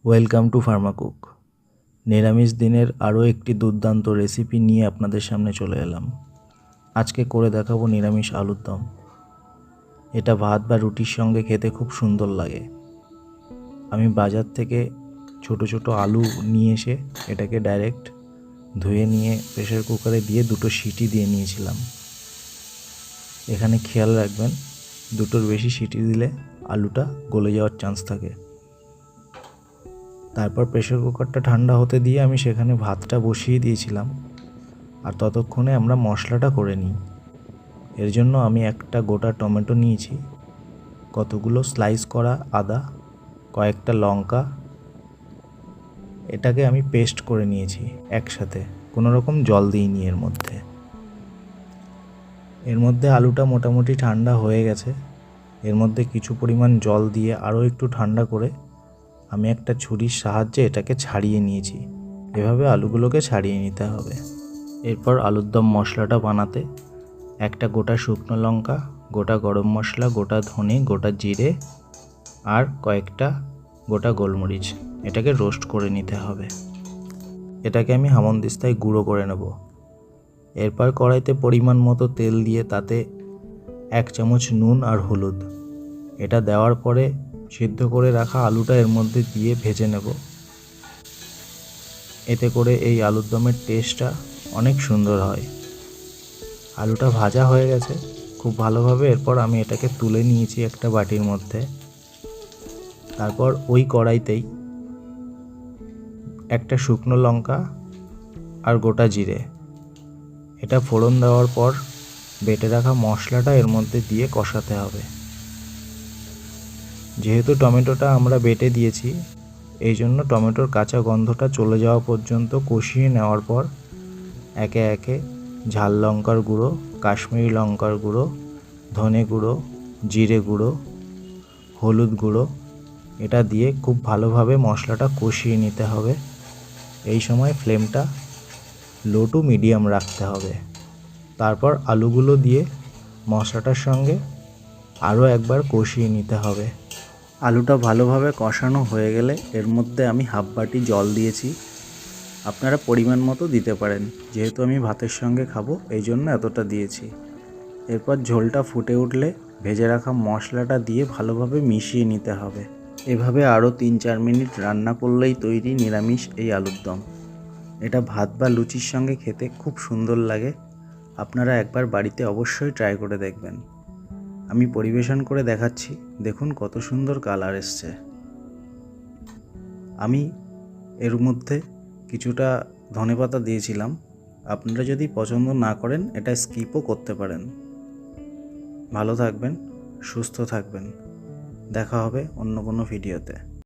Welcome to ফার্মাকুক। নিরামিষ দিনের আরও একটি দুর্দান্ত রেসিপি নিয়ে আপনাদের সামনে চলে এলাম। আজকে করে দেখাবো নিরামিষ আলুর দম। এটা ভাত বা রুটির সঙ্গে খেতে খুব সুন্দর লাগে। আমি বাজার থেকে ছোট ছোট আলু নিয়ে এসে এটাকে ডাইরেক্ট ধুয়ে নিয়ে প্রেসার কুকারে দিয়ে 2টো সিটি দিয়ে নিয়েছিলাম। এখানে খেয়াল রাখবেন, 2টোর বেশি সিটি দিলে আলুটা গলে যাওয়ার চান্স থাকে। তারপর প্রেসার কুকারটা ঠান্ডা হতে দিয়ে আমি সেখানে ভাতটা বসিয়ে দিয়েছিলাম, আর ততক্ষণে আমরা মশলাটা করে নিই। এর জন্য আমি একটা গোটা টমেটো নিয়েছি, কতগুলো স্লাইস করা আদা, কয়েকটা লঙ্কা, এটাকে আমি পেস্ট করে নিয়েছি একসাথে, কোনো রকম জল দিইনি এর মধ্যে। আলুটা মোটামুটি ঠান্ডা হয়ে গেছে। এর মধ্যে কিছু পরিমাণ জল দিয়ে আরও একটু ঠান্ডা করে আমি একটা ছুরির সাহায্যে এটাকে ছাড়িয়ে নিয়েছি। এভাবে আলুগুলোকে ছাড়িয়ে নিতে হবে। এরপর আলুর দম মশলাটা বানাতে একটা গোটা শুকনো লঙ্কা, গোটা গরম মশলা, গোটা ধনে, গোটা জিরে আর কয়েকটা গোটা গোলমরিচ, এটাকে রোস্ট করে নিতে হবে। এটাকে আমি হামানদিস্তায় গুঁড়ো করে নেব। এরপর কড়াইতে পরিমাণ মতো তেল দিয়ে তাতে 1 চামচ নুন আর হলুদ, এটা দেওয়ার পরে সিদ্ধ করে রাখা আলুটা এর মধ্যে দিয়ে ভেজে নেব। এতে করে এই আলুর দমের টেস্টটা অনেক সুন্দর হয়। আলুটা ভাজা হয়ে গেছে খুব ভালোভাবে। এরপর আমি এটাকে তুলে নিয়েছি একটা বাটির মধ্যে। তারপর ওই কড়াইতেই একটা শুকনো লঙ্কা আর গোটা জিরে, এটা ফোড়ন দেওয়ার পর বেটে রাখা মশলাটা এর মধ্যে দিয়ে কষাতে হবে। যেহেতু টমেটোটা আমরা বেটে দিয়েছি, এই জন্য টমেটোর কাঁচা গন্ধটা চলে যাওয়া পর্যন্ত কষিয়ে নেওয়ার পর একে একে ঝাল লঙ্কার গুঁড়ো, কাশ্মীরি লঙ্কার গুঁড়ো, ধনে গুঁড়ো, জিরে গুঁড়ো, হলুদ গুঁড়ো, এটা দিয়ে খুব ভালোভাবে মশলাটা কষিয়ে নিতে হবে। এই সময় ফ্লেমটা লো টু মিডিয়াম রাখতে হবে। তারপর আলুগুলো দিয়ে মশলাটার সঙ্গে আরও একবার কষিয়ে নিতে হবে। আলুটা ভালোভাবে কষানো হয়ে গেলে এর মধ্যে আমি হাফ বাটি জল দিয়েছি। আপনারা পরিমাণ মতো দিতে পারেন, যেহেতু আমি ভাতের সঙ্গে খাবো এই জন্য এতটা দিয়েছি। এরপর ঝোলটা ফুটে উঠলে ভেজে রাখা মশলাটা দিয়ে ভালোভাবে মিশিয়ে নিতে হবে। এভাবে আরও 3-4 মিনিট রান্না করলেই তৈরি নিরামিষ এই আলুর দম। এটা ভাত বা লুচির সঙ্গে খেতে খুব সুন্দর লাগে। আপনারা একবার বাড়িতে অবশ্যই ট্রাই করে দেখবেন। আমি পরিবেশন করে দেখাচ্ছি, দেখুন কত সুন্দর কালার এসছে। আমি এর মধ্যে কিছুটা ধনেপাতা দিয়েছিলাম। আপনারা যদি পছন্দ না করেন এটা স্কিপও করতে পারেন। ভালো থাকবেন, সুস্থ থাকবেন। দেখা হবে অন্য কোনো ভিডিওতে।